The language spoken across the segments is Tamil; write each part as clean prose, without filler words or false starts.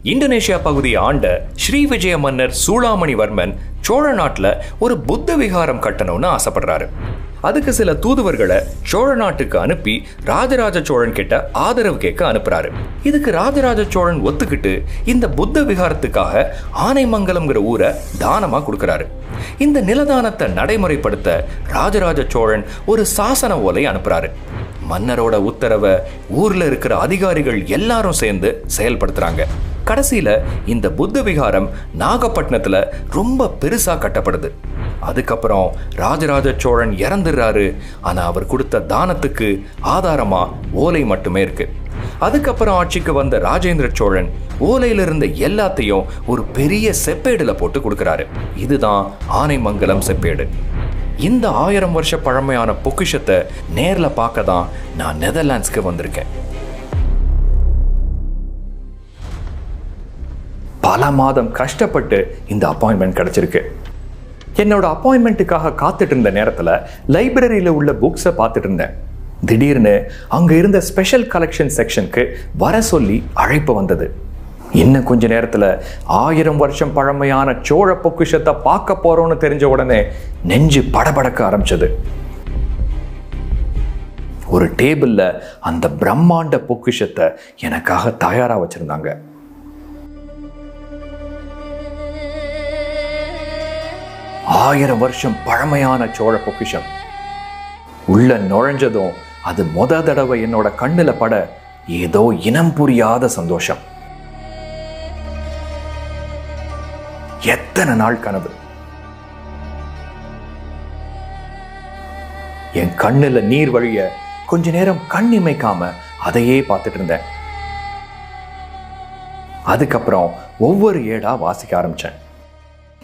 இந்தோனேஷியா பகுதியை ஆண்ட ஸ்ரீவிஜய மன்னர் சூளாமணிவர்மன் சோழ நாட்டில் ஒரு புத்த விகாரம் கட்டணும்னு ஆசைப்படுறாரு. அதுக்கு சில தூதுவர்களை சோழ நாட்டுக்கு அனுப்பி ராஜராஜ சோழன் கிட்ட ஆதரவு கேட்க அனுப்புறாரு. இதுக்கு ராஜராஜ சோழன் ஒத்துக்கிட்டு இந்த புத்த விகாரத்துக்காக ஆனைமங்கலம்ங்கிற ஊரை தானமா கொடுக்கறாரு. இந்த நிலதானத்தை நடைமுறைப்படுத்த ராஜராஜ சோழன் ஒரு சாசன ஓலை அனுப்புறாரு. மன்னரோட உத்தரவை ஊர்ல இருக்கிற அதிகாரிகள் எல்லாரும் சேர்ந்து செயல்படுத்துறாங்க. கடைசியில இந்த புத்த விகாரம் நாகப்பட்டினத்துல ரொம்ப பெருசா கட்டப்படுது. அதுக்கப்புறம் ராஜராஜ சோழன் இறந்துடுறாரு. ஆனா அவர் கொடுத்த தானத்துக்கு ஆதாரமா ஓலை மட்டுமே இருக்கு. அதுக்கப்புறம் ஆட்சிக்கு வந்த ராஜேந்திர சோழன் ஓலையில இருந்த எல்லாத்தையும் ஒரு பெரிய செப்பேடுல போட்டு கொடுக்கிறாரு. இதுதான் ஆனைமங்கலம் செப்பேடு. இந்த 1000 வருஷ பழமையான பொக்கிஷத்தை நேர்ல பார்க்க தான் நான் நெதர்லாண்ட்ஸ்க்கு வந்திருக்கேன். பல மாதம் கஷ்டப்பட்டு இந்த அப்பாயின்மெண்ட் கிடைச்சிருக்கு. என்னோட அப்பாயின்மெண்ட்டுக்காக காத்துட்டு இருந்த நேரத்தில் லைப்ரரியில் உள்ள புக்ஸை பார்த்துட்டு இருந்தேன். திடீர்னு அங்கே இருந்த ஸ்பெஷல் கலெக்ஷன் செக்ஷனுக்கு வர சொல்லி அழைப்பு வந்தது. இன்னும் கொஞ்ச நேரத்தில் 1000 வருஷம் பழமையான சோழ பொக்கிஷத்தை பார்க்க போறோம்னு தெரிஞ்ச உடனே நெஞ்சு படபடக்க ஆரம்பிச்சது. ஒரு டேபிள்ல அந்த பிரம்மாண்ட பொக்கிஷத்தை எனக்காக தயாரா வச்சிருந்தாங்க. ஆயிரம் வருஷம் பழமையான சோழ பொக்கிஷம். உள்ள நுழைஞ்சதும் அது முத தடவை என்னோட கண்ணுல பட ஏதோ இனம் புரியாத சந்தோஷம். எத்தனை நாள் கனவு! என் கண்ணுல நீர் வழிய கொஞ்ச நேரம் கண் இமைக்காம அதையே பார்த்துட்டு இருந்தேன். அதுக்கப்புறம் ஒவ்வொரு ஏடா வாசிக்க ஆரம்பிச்சேன்.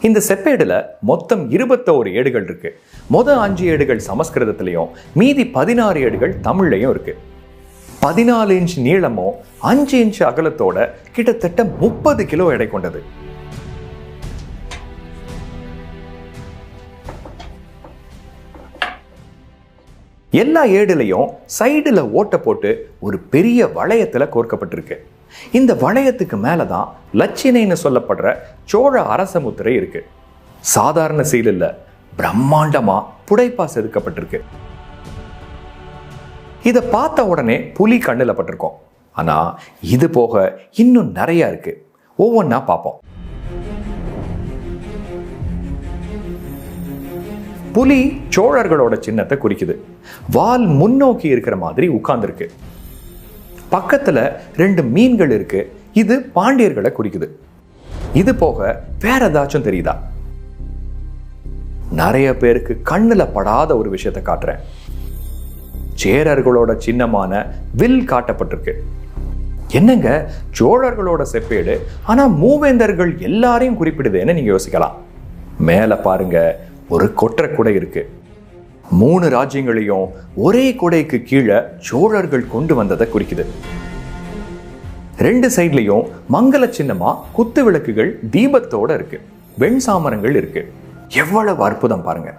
இந்த செப்பேடுல மொத்தம் 21 ஏடுகள் இருக்கு. மொத 5 ஏடுகள் சமஸ்கிருதத்திலையும் மீதி 16 ஏடுகள் தமிழ்லையும் இருக்கு. 14 இன்ச் நீளமும் 5 இன்ச் அகலத்தோட கிட்டத்தட்ட 30 கிலோ எடை கொண்டது. எல்லா ஏடுலையும் சைடுல ஓட்ட போட்டு ஒரு பெரிய வளையத்துல கோர்க்கப்பட்டிருக்கு. இந்த வளையத்துக்கு மேலதான் லட்சினைன்னு சொல்லப்படுற சோழ அரச முத்திரை இருக்கு. சாதாரண சீல் இல்ல, பிரம்மாண்டமா புடைப்பா செதுக்கப்பட்டிருக்கு. இத பார்த்த உடனே புலி கண்ணுல பட்டிருக்கோம். ஆனா இது போக இன்னும் நிறைய இருக்கு. ஒவ்வொன்னா பார்ப்போம். புலி சோழர்களோட சின்னத்தை குறிக்குது. வால் முன்னோக்கி இருக்கிற மாதிரி உட்கார்ந்துருக்கு. பக்கத்துல 2 மீன்கள் இருக்கு. இது பாண்டியர்களை குறிக்குது. இது போக வேற ஏதாச்சும் தெரியுதா? நிறைய பேருக்கு கண்ணுல படாத ஒரு விஷயத்தை காட்டுறேன். சேரர்களோட சின்னமான வில் காட்டப்பட்டிருக்கு. என்னங்க, சோழர்களோட செப்பேடு ஆனா மூவேந்தர்கள் எல்லாரையும் குறிப்பிடுதுன்னு நீங்க யோசிக்கலாம். மேல பாருங்க, ஒரு கொற்ற குடை இருக்கு. 3 ராஜ்யங்களையும் ஒரே கொடைக்கு கீழே சோழர்கள் கொண்டு வந்ததை குறிக்குது. 2 சைட்லயும் மங்கள சின்னமா குத்து விளக்குகள் தீபத்தோட இருக்கு. வெண் சாமரங்கள் இருக்கு. எவ்வளவு அற்புதம் பாருங்க.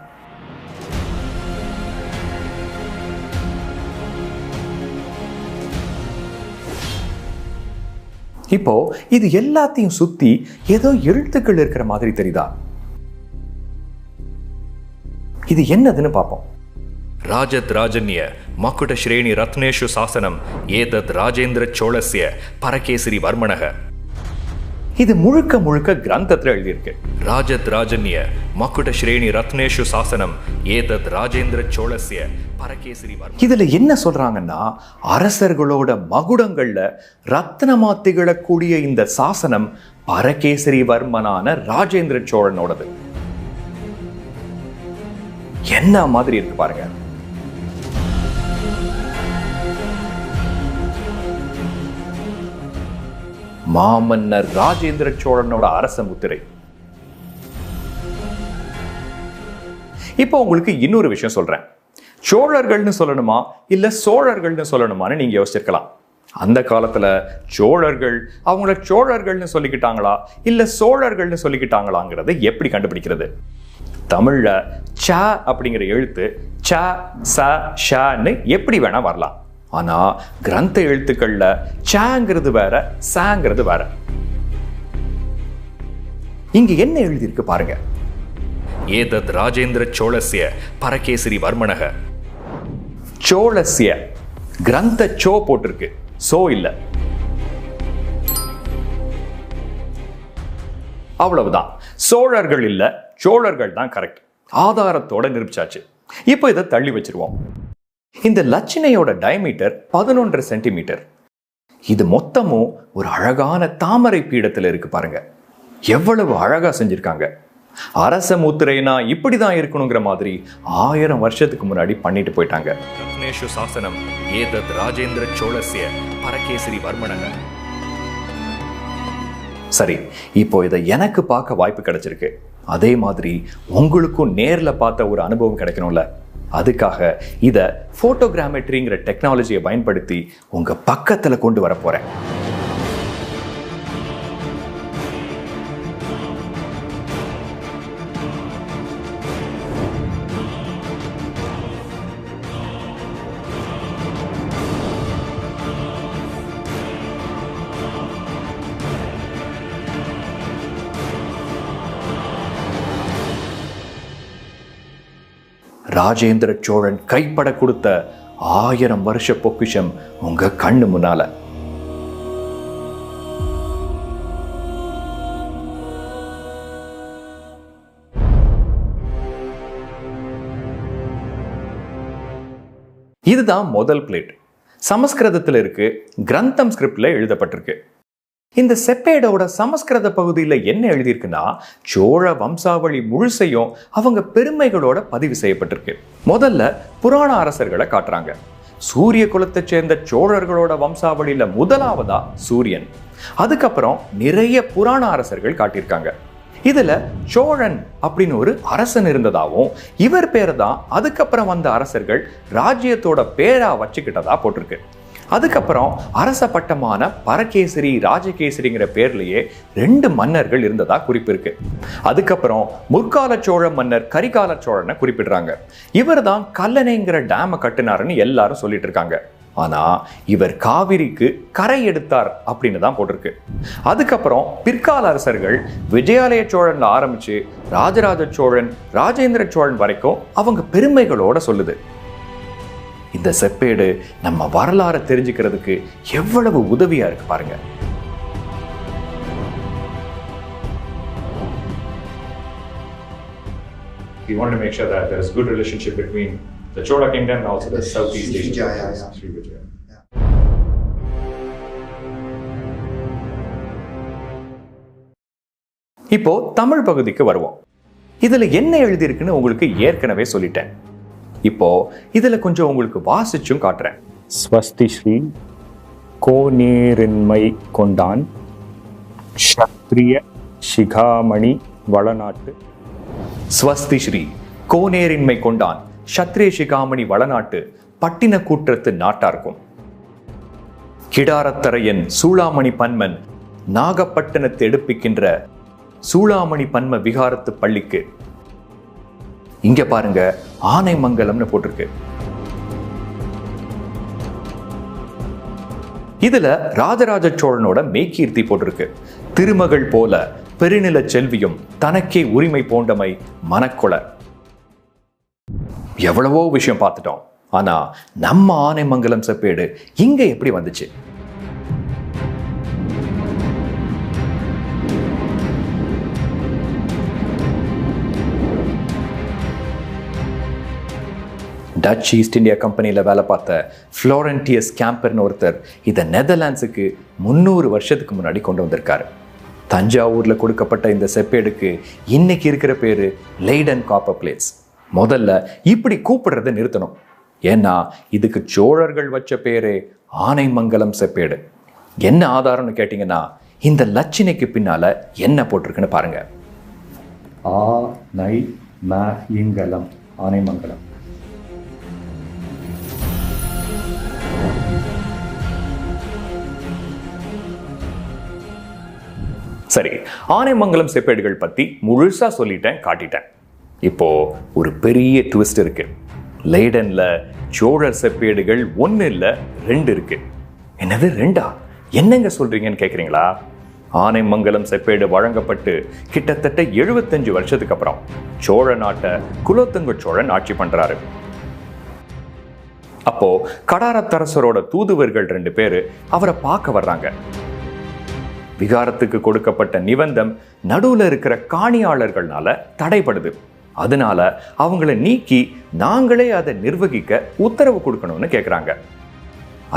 இப்போ இது எல்லாத்தையும் சுத்தி ஏதோ எழுத்துக்கள் இருக்கிற மாதிரி தெரியுதா? இது என்னதுன்னு பார்ப்போம். ராஜத் ராஜன்ய மக்குட ஸ்ரேணி ரத்னேஷு சாசனம் ஏதத் ராஜேந்திர சோழஸ்ய பரகேசரி வர்மணக. இது முழுக்க முழுக்க கிரந்தத்துல எழுதியிருக்கு. ராஜத் ராஜன்ய மக்குட ஸ்ரேணி ரத்னேஷு சாசனம் ஏதத் ராஜேந்திர சோழஸ்ய பரகேசரி வர்ம. இதுல என்ன சொல்றாங்கன்னா, அரசர்களோட மகுடங்கள்ல ரத்னமா திகழக்கூடிய இந்த சாசனம் பரகேசரி வர்மனான ராஜேந்திர சோழனோடது. என்ன மாதிரி இருக்கு பாருங்க. மாமன்னர் ராஜேந்திர சோழனோட அரச முத்திரை. இப்போ உங்களுக்கு இன்னொரு விஷயம் சொல்றேன். சோழர்கள்னு சொல்லணுமா இல்ல சோழர்கள்னு சொல்லணுமான்னு நீங்க யோசிச்சிருக்கலாம். அந்த காலத்துல சோழர்கள் அவங்கள சோழர்கள்னு சொல்லிக்கிட்டாங்களா இல்ல சோழர்கள்னு சொல்லிக்கிட்டாங்களாங்கிறத எப்படி கண்டுபிடிக்கிறது? தமிழ்ல ச அப்படிங்கிற எழுத்து ச ச ஷன்னு எப்படி வேணா வரலாம். ஆனா கிரந்த எழுத்துக்கள்ல சங்கிறது வேற, சங்கிறது வேற. இங்க என்ன எழுதியிருக்கு பாருங்க. ஏதத் ராஜேந்திர சோழஸ்ய பரகேசரி வர்மணக. சோழஸ்ய கிரந்த சோ போட்டிருக்கு, சோ இல்ல. அவ்வளவுதான். சோழர்கள் இல்ல, சோழர்கள் தான் கரெக்ட். ஆதாரத்தோட நிரூபிச்சாச்சு. இப்போ இதை தள்ளி வச்சிருவோம். இந்த லட்சணையோட டயமீட்டர் 11 சென்டிமீட்டர். இது மொத்தமும் ஒரு அழகான தாமரை பீடத்தில் இருக்கு பாருங்க. எவ்வளவு அழகா செஞ்சிருக்காங்க. அரச முத்திரைனா இப்படிதான் இருக்கணுங்கிற மாதிரி 1000 வருஷத்துக்கு முன்னாடி பண்ணிட்டு போயிட்டாங்க. ரத்னேஷு சாசனம் ஏதத் ராஜேந்திர சோழஸ்ய பரகேசரி வர்மணக. சரி, இப்போ இதை எனக்கு பார்க்க வாய்ப்பு கிடைச்சிருக்கு. அதே மாதிரி உங்களுக்கும் நேர்ல பார்த்த ஒரு அனுபவம் கிடைக்கணும்ல. அதுக்காக இதை போட்டோகிராமெட்ரிங்கிற டெக்னாலஜியை பயன்படுத்தி உங்க பக்கத்துல கொண்டு வர போறேன். ராஜேந்திர சோழன் கைப்பட கொடுத்த 1000 வருஷ பொக்கிஷம் உங்க கண்ணு முன்னால. இதுதான் முதல் பிளேட். சமஸ்கிருதத்தில் இருக்கு, கிரந்தம் ஸ்கிரிப்ட்ல எழுதப்பட்டிருக்கு. இந்த செப்பேடோட சமஸ்கிருத பகுதியில் என்ன எழுதியிருக்குன்னா, சோழ வம்சாவளி முழுசையும் அவங்க பெருமைகளோட பதிவு செய்யப்பட்டிருக்கு. முதல்ல புராண அரசர்களை காட்டுறாங்க. சூரிய குலத்தை சேர்ந்த சோழர்களோட வம்சாவளியில முதலாவதா சூரியன். அதுக்கப்புறம் நிறைய புராண அரசர்கள் காட்டியிருக்காங்க. இதுல சோழன் அப்படின்னு ஒரு அரசன் இருந்ததாவும், இவர் பேரை தான் அதுக்கப்புறம் வந்த அரசர்கள் ராஜ்யத்தோட பேரா வச்சுக்கிட்டதா போட்டிருக்கு. அதுக்கப்புறம் அரச பட்டமான பரகேசரி, ராஜகேசரிங்கிற பேர்லயே 2 மன்னர்கள் இருந்ததா குறிப்பு இருக்கு. அதுக்கப்புறம் முற்கால சோழ மன்னர் கரிகால சோழனை குறிப்பிடுறாங்க. இவர் தான் கல்லணைங்கிற டேமை கட்டினாருன்னு எல்லாரும் சொல்லிட்டு இருக்காங்க. ஆனா இவர் காவிரிக்கு கரை எடுத்தார் அப்படின்னு தான் போட்டிருக்கு. அதுக்கப்புறம் பிற்கால அரசர்கள் விஜயாலய சோழன்ல ஆரம்பிச்சு ராஜராஜ சோழன், ராஜேந்திர சோழன் வரைக்கும் அவங்க பெருமைகளோட சொல்லுது. இந்த செப்பேடு நம்ம வரலாறு தெரிஞ்சுக்கிறதுக்கு எவ்வளவு உதவியா இருக்கு பாருங்க. We want to make sure that there is good relationship between the Chola kingdom and also the Southeast Asia. Srivijaya. இப்போ தமிழ் பகுதிக்கு வருவோம். இதுல என்ன எழுதியிருக்குன்னு உங்களுக்கு ஏற்கனவே சொல்லிட்டேன். இப்போ இதுல கொஞ்சம் உங்களுக்கு வாசிச்சும் காட்டுறேன். ஸ்வஸ்தி ஸ்ரீ கோநேரின்மை கொண்டான் க்ஷத்ரிய சிகாமணி வளநாட்டு. ஸ்வஸ்தி ஸ்ரீ கோநேரின்மை கொண்டான் க்ஷத்ரிய சிகாமணி வளநாட்டு பட்டின கூற்றத்து நாட்டார்க்கும். கிடாரத்தரையன் சூளாமணி பன்மன் நாகப்பட்டினத்தை எடுப்பிக்கின்ற சூளாமணி பன்ம விகாரத்து பள்ளிக்கு. இங்க பாருங்க, ஆனைமங்கலம்னு போட்டிருக்கு. இதுல ராஜராஜ சோழனோட மெய்கீர்த்தி போட்டிருக்கு. திருமகள் போல பெருநில செல்வியும் தனக்கே உரிமை போண்டமை மனக்கொள. எவ்வளவோ விஷயம் பார்த்துட்டோம். ஆனா நம்ம ஆனைமங்கலம் செப்பேடு இங்க எப்படி வந்துச்சு? டச் ஈஸ்ட் இந்தியா கம்பெனியில் வேலை பார்த்த ஃப்ளோரண்டியஸ் கேம்பர்னு ஒருத்தர் இதை நெதர்லாண்ட்ஸுக்கு 300 வருஷத்துக்கு முன்னாடி கொண்டு வந்திருக்காரு. தஞ்சாவூரில் கொடுக்கப்பட்ட இந்த செப்பேடுக்கு இன்னைக்கு இருக்கிற பேரு லெய்டன் காப்பர் பிளேட்ஸ். முதல்ல இப்படி கூப்பிடுறதை நிறுத்தணும். ஏன்னா இதுக்கு சோழர்கள் வச்ச பேரே ஆனைமங்கலம் செப்பேடு. என்ன ஆதாரம்னு கேட்டீங்கன்னா, இந்த லட்சணைக்கு பின்னால என்ன போட்டிருக்குன்னு பாருங்க. ஆனைமங்கலம், ஆனைமங்கலம். சரி, ஆனைமங்கலம் செப்பேடுகள் பத்தி முழுசா சொல்லிட்டேன், காட்டிட்டேன். இப்போ ஒரு பெரிய ட்விஸ்ட் இருக்கு. லெய்டன்ல சோழர் செப்பேடுகள் 1 இல்ல 2 இருக்கு. என்னது 2ஆ? என்னங்க சொல்றீங்கன்னு கேக்குறீங்களா? ஆனைமங்கலம் செப்பேடு வழங்கப்பட்டு கிட்டத்தட்ட 75 வருஷத்துக்கு அப்புறம் சோழ நாட்டை குலோத்துங்க சோழன் ஆட்சி பண்றாரு. அப்போ கடாரத்தரசரோட தூதுவர்கள் 2 பேரு அவரை பார்க்க வர்றாங்க. விகாரத்துக்கு கொடுக்கப்பட்ட நிபந்தம் நடுவுல இருக்கிற காணியாளர்கள்னால தடைப்படுது. அதனால அவங்கள நீக்கி நாங்களே அதை நிர்வகிக்க உத்தரவு கொடுக்கணும்னு கேட்கிறாங்க.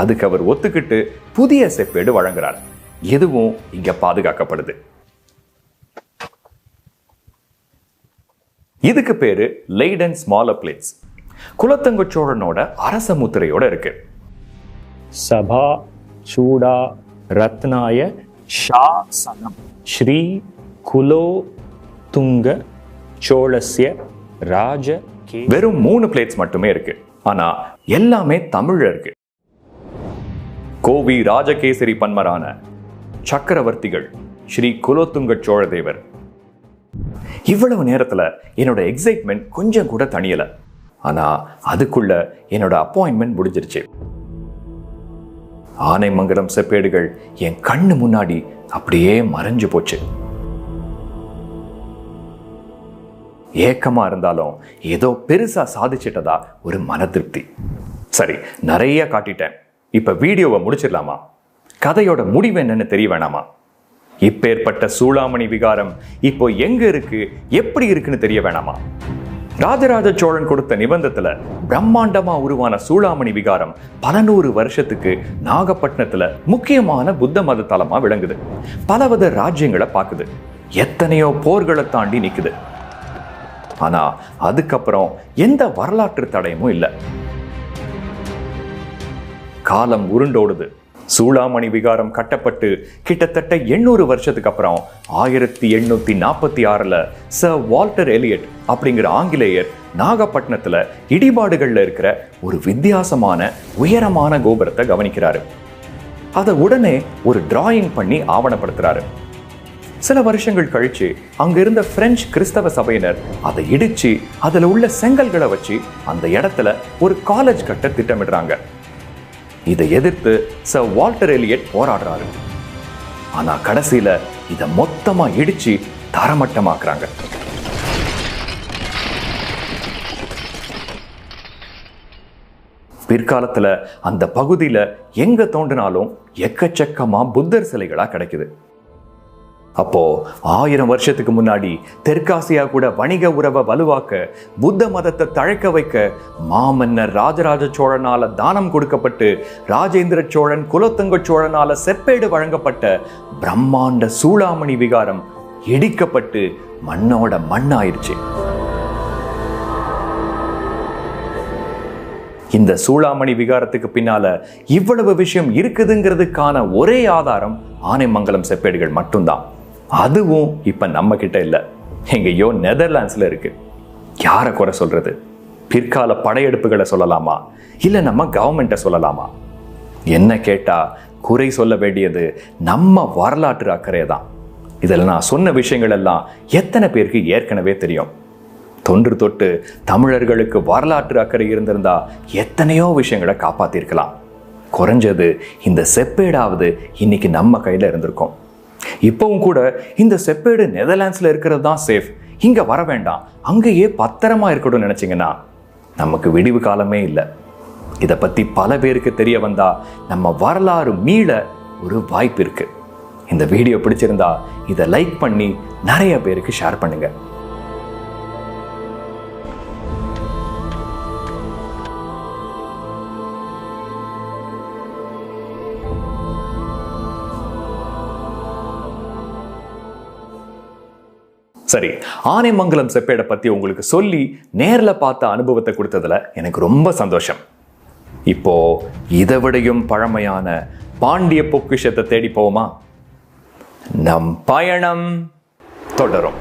அதுக்கு அவர் ஒத்துக்கிட்டு புதிய செப்பேடு வழங்குறார். எதுவும் இங்க பாதுகாக்கப்படுது. இதுக்கு பேரு லைடன் ஸ்மாலர் பிளேட்ஸ். குலோத்துங்க சோழனோட அரச முத்திரையோட இருக்கு. சபா சூடா ரத்னாய ஷாசனம் ஸ்ரீ குலோத்துங்க சோழஸ்ய ராஜ. வெறும் 3 பிளேட்ஸ் மட்டுமே இருக்கு. ஆனா எல்லாமே தமிழ்ல இருக்கு. கோவி ராஜகேசரி பன்மரான சக்கரவர்த்திகள் ஸ்ரீ குலோத்துங்க சோழதேவர். இவ்வளவு நேரத்துல என்னோட எக்ஸைட்மெண்ட் கொஞ்சம் கூட தணியல. ஆனா அதுக்குள்ள என்னோட அப்பாயின்மெண்ட் முடிஞ்சிருச்சு. ஆனைமங்கலம் செப்பேடுகள் என் கண்ணு முன்னாடி அப்படியே மறைஞ்சு போச்சு. ஏக்கமா இருந்தாலும் ஏதோ பெருசா சாதிச்சிட்டதா ஒரு மன திருப்தி. சரி, நிறைய காட்டிட்டேன். இப்ப வீடியோவை முடிச்சிடலாமா? கதையோட முடிவு என்னன்னு தெரிய வேணாமா? இப்பேற்பட்ட சூளாமணி விகாரம் இப்போ எங்க இருக்கு, எப்படி இருக்குன்னு தெரிய வேணாமா? ராஜராஜ சோழன் கொடுத்த நிபந்தத்துல பிரம்மாண்டமா உருவான சூளாமணி விகாரம் பல 100 வருஷத்துக்கு நாகப்பட்டினத்துல முக்கியமான புத்த மத தலமா விளங்குது. பலவித ராஜ்யங்களை பாக்குது. எத்தனையோ போர்களை தாண்டி நிக்குது. ஆனா அதுக்கப்புறம் எந்த வரலாற்று தடயமும் இல்லை. காலம் உருண்டோடுது. சூளாமணி விகாரம் கட்டப்பட்டு கிட்டத்தட்ட 800 வருஷத்துக்கு அப்புறம் 1846ல சர் வால்டர் எலியட் அப்படிங்கிற ஆங்கிலேயர் நாகப்பட்டினத்துல இடிபாடுகள்ல இருக்கிற ஒரு வித்தியாசமான உயரமான கோபுரத்தை கவனிக்கிறாரு. அதை உடனே ஒரு டிராயிங் பண்ணி ஆவணப்படுத்துறாரு. சில வருஷங்கள் கழிச்சு அங்க இருந்த பிரெஞ்சு கிறிஸ்தவ சபையினர் அதை இடிச்சு அதுல உள்ள செங்கல்களை வச்சு அந்த இடத்துல ஒரு காலேஜ் கட்ட திட்டமிடுறாங்க. இதை எதிர்த்து சர் வால்டர் எலியட் போராடுறாரு. ஆனா கடைசியில இதை மொத்தமா இடிச்சு தரமட்டமாக்குறாங்க. பிற்காலத்துல அந்த பகுதியில எங்க தோன்றினாலும் எக்கச்சக்கமா புத்தர் சிலைகளா கிடைக்குது. அப்போ 1000 வருஷத்துக்கு முன்னாடி தெற்காசியா கூட வணிக உறவை வலுவாக்க, புத்த மதத்தை தழைக்க வைக்க மாமன்னர் ராஜராஜ சோழனால தானம் கொடுக்கப்பட்டு ராஜேந்திர சோழன் குலோத்துங்க சோழனால செப்பேடு வழங்கப்பட்ட பிரம்மாண்ட சூளாமணி விகாரம் இடிக்கப்பட்டு மண்ணோட மண்ணாயிருச்சு. இந்த சூளாமணி விகாரத்துக்கு பின்னால இவ்வளவு விஷயம் இருக்குதுங்கிறதுக்கான ஒரே ஆதாரம் ஆனைமங்கலம் செப்பேடுகள் மட்டும்தான். அதுவும் இப்ப நம்ம கிட்ட இல்ல, எங்கேயோ நெதர்லாண்ட்ஸ்ல இருக்கு. யாரை குறை சொல்றது? பிற்கால படையெடுப்புகளை சொல்லலாமா, இல்ல நம்ம கவர்மெண்ட்டை சொல்லலாமா? என்ன கேட்டா குறை சொல்ல வேண்டியது நம்ம வரலாற்று அக்கறை தான். இதுல நான் சொன்ன விஷயங்கள் எல்லாம் எத்தனை பேருக்கு ஏற்கனவே தெரியும்? தொன்று தொட்டு தமிழர்களுக்கு வரலாற்று அக்கறை இருந்திருந்தா எத்தனையோ விஷயங்களை காப்பாத்திருக்கலாம். குறைஞ்சது இந்த செப்பேடாவது இன்னைக்கு நம்ம கையில இருந்திருக்கும். இப்பவும் கூட இந்த செப்பேடு நெதர்லாண்ட்ஸ்ல இருக்கிறது தான் சேஃப், இங்க வர வேண்டாம், அங்கேயே பத்திரமா இருக்கணும்னு நினைச்சீங்கன்னா நமக்கு விடிவு காலமே இல்லை. இதை பத்தி பல பேருக்கு தெரிய வந்தா நம்ம வரலாறு மீள ஒரு வாய்ப்பு இருக்கு. இந்த வீடியோ பிடிச்சிருந்தா இதை லைக் பண்ணி நிறைய பேருக்கு ஷேர் பண்ணுங்க. சரி, ஆனைமங்கலம் செப்பேடை பத்தி உங்களுக்கு சொல்லி நேர்ல பார்த்த அனுபவத்தை கொடுத்ததுல எனக்கு ரொம்ப சந்தோஷம். இப்போ இதை விடையும் பழமையான பாண்டிய பொக்கிஷத்தை தேடி போவோமா? நம் பயணம் தொடரும்.